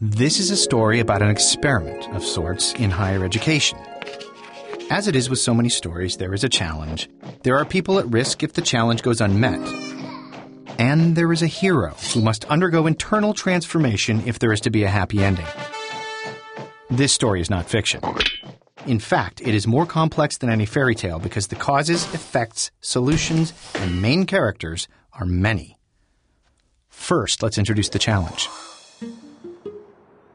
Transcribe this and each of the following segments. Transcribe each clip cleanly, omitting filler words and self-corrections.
This is a story about an experiment of sorts in higher education. As it is with so many stories, there is a challenge. There are people at risk if the challenge goes unmet. And there is a hero who must undergo internal transformation if there is to be a happy ending. This story is not fiction. In fact, it is more complex than any fairy tale because the causes, effects, solutions, and main characters are many. First, let's introduce the challenge.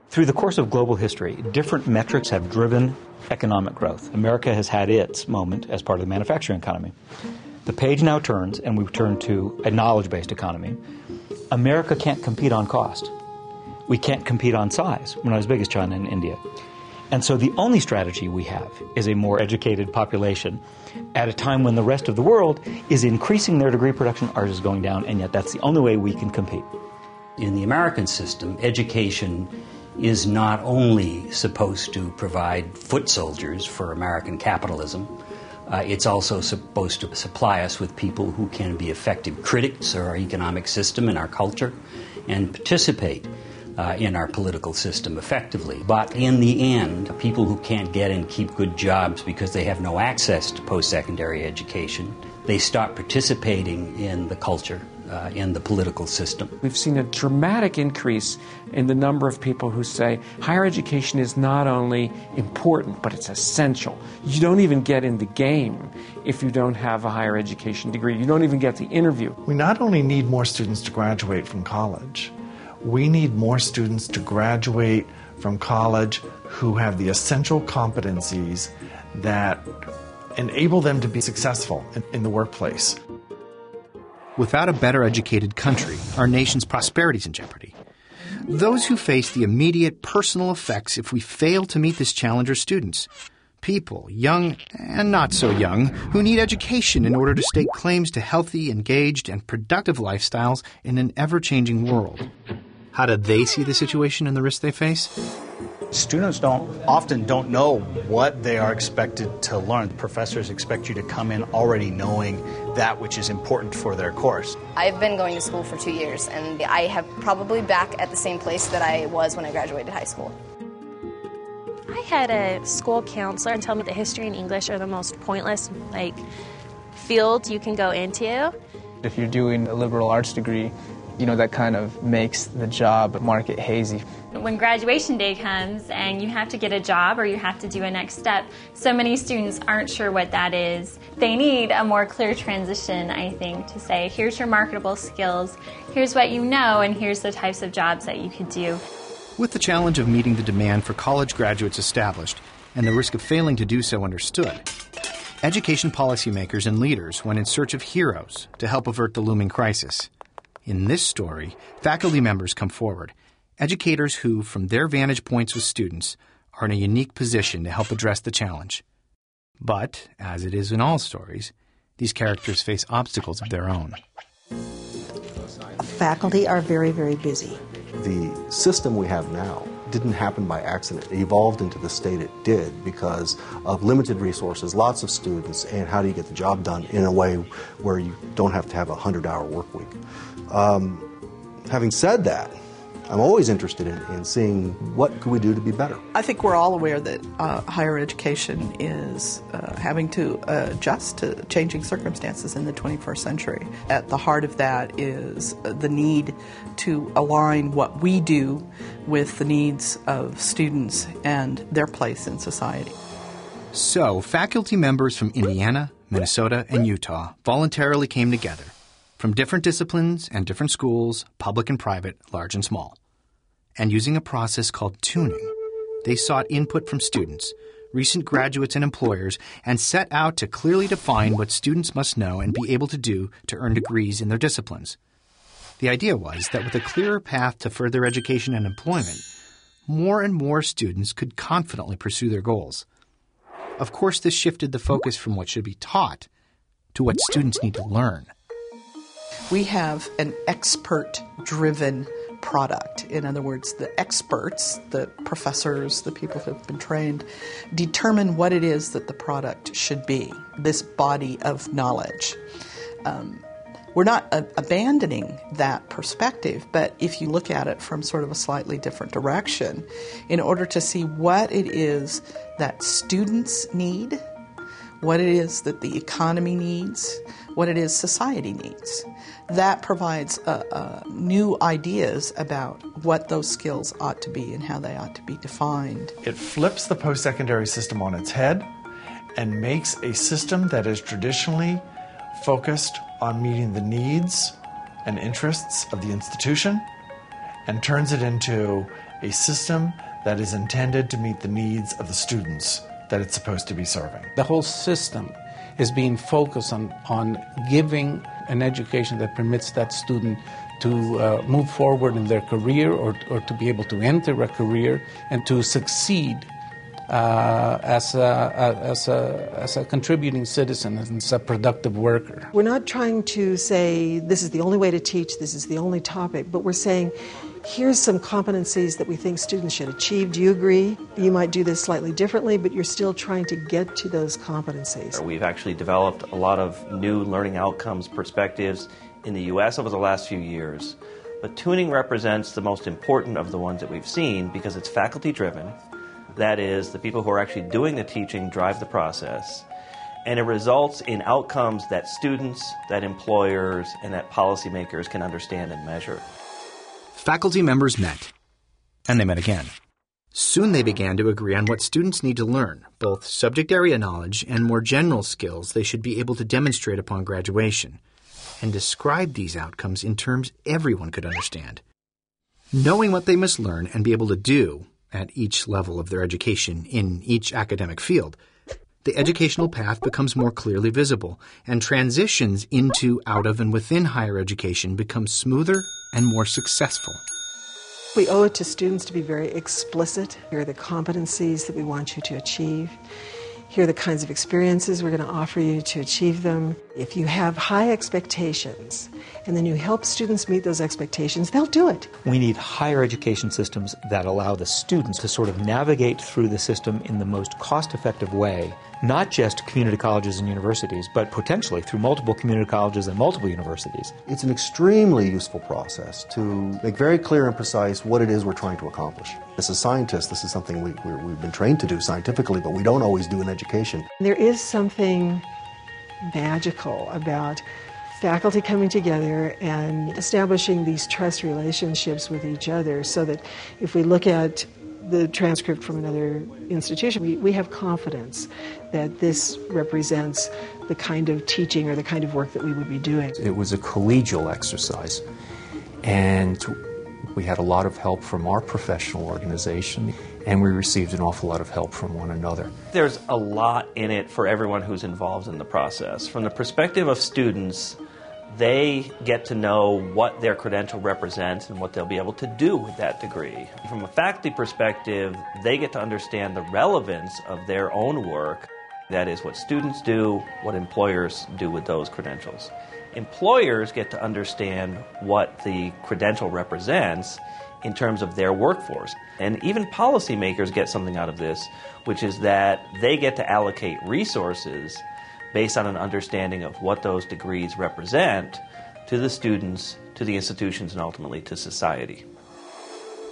Through the course of global history, different metrics have driven economic growth. America has had its moment as part of the manufacturing economy. The page now turns, and we turn to a knowledge-based economy. America can't compete on cost. We can't compete on size. We're not as big as China and India. And so the only strategy we have is a more educated population at a time when the rest of the world is increasing their degree production, ours is going down, and yet that's the only way we can compete. In the American system, education is not only supposed to provide foot soldiers for American capitalism, it's also supposed to supply us with people who can be effective critics of our economic system and our culture and participate in our political system effectively. But in the end, people who can't get and keep good jobs because they have no access to post-secondary education, they stop participating in the culture, in the political system. We've seen a dramatic increase in the number of people who say higher education is not only important, but it's essential. You don't even get in the game if you don't have a higher education degree. You don't even get the interview. We not only need more students to graduate from college, we need more students to graduate from college who have the essential competencies that enable them to be successful in the workplace. Without a better educated country, our nation's prosperity is in jeopardy. Those who face the immediate personal effects if we fail to meet this challenge are students. People, young and not so young, who need education in order to stake claims to healthy, engaged, and productive lifestyles in an ever-changing world. How do they see the situation and the risks they face? Students often don't know what they are expected to learn. Professors expect you to come in already knowing that which is important for their course. I've been going to school for 2 years, and I have probably back at the same place that I was when I graduated high school. I had a school counselor tell me that history and English are the most pointless, fields you can go into. If you're doing a liberal arts degree, that kind of makes the job market hazy. When graduation day comes and you have to get a job or you have to do a next step, so many students aren't sure what that is. They need a more clear transition, I think, to say, here's your marketable skills, here's what you know, and here's the types of jobs that you could do. With the challenge of meeting the demand for college graduates established and the risk of failing to do so understood, education policymakers and leaders went in search of heroes to help avert the looming crisis. In this story, faculty members come forward, educators who, from their vantage points with students, are in a unique position to help address the challenge. But, as it is in all stories, these characters face obstacles of their own. Faculty are very, very busy. The system we have now didn't happen by accident. It evolved into the state it did because of limited resources, lots of students, and how do you get the job done in a way where you don't have to have a 100-hour work week. Having said that, I'm always interested in seeing what could we do to be better. I think we're all aware that higher education is having to adjust to changing circumstances in the 21st century. At the heart of that is the need to align what we do with the needs of students and their place in society. So, faculty members from Indiana, Minnesota, and Utah voluntarily came together from different disciplines and different schools, public and private, large and small. And using a process called tuning, they sought input from students, recent graduates and employers, and set out to clearly define what students must know and be able to do to earn degrees in their disciplines. The idea was that with a clearer path to further education and employment, more and more students could confidently pursue their goals. Of course, this shifted the focus from what should be taught to what students need to learn. We have an expert-driven product. In other words, the experts, the professors, the people who have been trained, determine what it is that the product should be, this body of knowledge. We're not abandoning that perspective, but if you look at it from sort of a slightly different direction, in order to see what it is that students need, what it is that the economy needs, what it is society needs, that provides new ideas about what those skills ought to be and how they ought to be defined. It flips the post-secondary system on its head and makes a system that is traditionally focused on meeting the needs and interests of the institution and turns it into a system that is intended to meet the needs of the students that it's supposed to be serving. The whole system is being focused on giving an education that permits that student to move forward in their career or to be able to enter a career and to succeed as a contributing citizen, as a productive worker. We're not trying to say this is the only way to teach, this is the only topic, but we're saying here's some competencies that we think students should achieve. Do you agree? You might do this slightly differently, but you're still trying to get to those competencies. We've actually developed a lot of new learning outcomes perspectives in the U.S. over the last few years. But tuning represents the most important of the ones that we've seen because it's faculty-driven. That is, the people who are actually doing the teaching drive the process. And it results in outcomes that students, that employers, and that policymakers can understand and measure. Faculty members met, and they met again. Soon they began to agree on what students need to learn, both subject area knowledge and more general skills they should be able to demonstrate upon graduation, and describe these outcomes in terms everyone could understand. Knowing what they must learn and be able to do at each level of their education in each academic field, the educational path becomes more clearly visible, and transitions into, out of, and within higher education become smoother and more successful. We owe it to students to be very explicit. Here are the competencies that we want you to achieve. Here are the kinds of experiences we're going to offer you to achieve them. If you have high expectations and then you help students meet those expectations, they'll do it. We need higher education systems that allow the students to sort of navigate through the system in the most cost-effective way, not just community colleges and universities, but potentially through multiple community colleges and multiple universities. It's an extremely useful process to make very clear and precise what it is we're trying to accomplish. As a scientist, this is something we've been trained to do scientifically, but we don't always do in education. There is something magical about faculty coming together and establishing these trust relationships with each other so that if we look at the transcript from another institution, we have confidence that this represents the kind of teaching or the kind of work that we would be doing. It was a collegial exercise, and we had a lot of help from our professional organization, and we received an awful lot of help from one another. There's a lot in it for everyone who's involved in the process. From the perspective of students, they get to know what their credential represents and what they'll be able to do with that degree. From a faculty perspective, they get to understand the relevance of their own work. That is what students do, what employers do with those credentials. Employers get to understand what the credential represents in terms of their workforce. And even policymakers get something out of this, which is that they get to allocate resources based on an understanding of what those degrees represent to the students, to the institutions, and ultimately to society.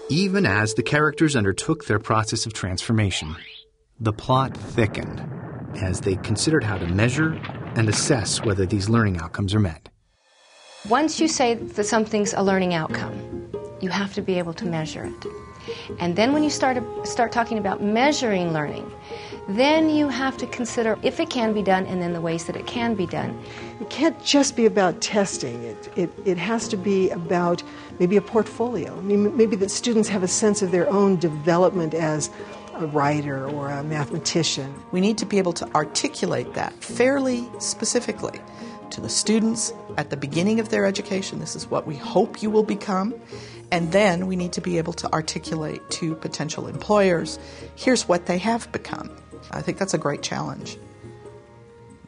Even as the characters undertook their process of transformation, the plot thickened as they considered how to measure and assess whether these learning outcomes are met. Once you say that something's a learning outcome, you have to be able to measure it. And then when you start talking about measuring learning, then you have to consider if it can be done and then the ways that it can be done. It can't just be about testing. It has to be about maybe a portfolio. I mean, maybe that students have a sense of their own development as a writer or a mathematician. We need to be able to articulate that fairly specifically to the students at the beginning of their education. This is what we hope you will become. And then we need to be able to articulate to potential employers, here's what they have become. I think that's a great challenge.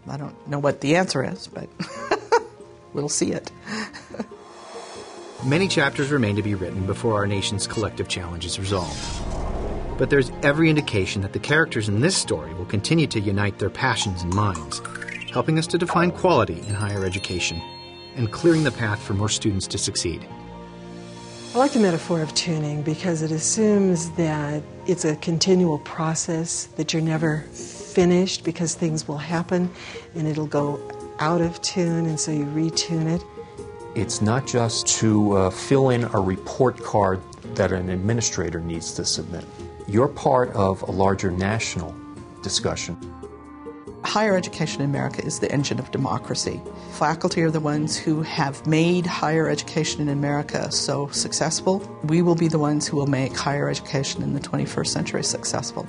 I don't know what the answer is, but we'll see it. Many chapters remain to be written before our nation's collective challenge is resolved. But there's every indication that the characters in this story will continue to unite their passions and minds, helping us to define quality in higher education and clearing the path for more students to succeed. I like the metaphor of tuning because it assumes that it's a continual process, that you're never finished because things will happen and it'll go out of tune, and so you retune it. It's not just to fill in a report card that an administrator needs to submit. You're part of a larger national discussion. Higher education in America is the engine of democracy. Faculty are the ones who have made higher education in America so successful. We will be the ones who will make higher education in the 21st century successful.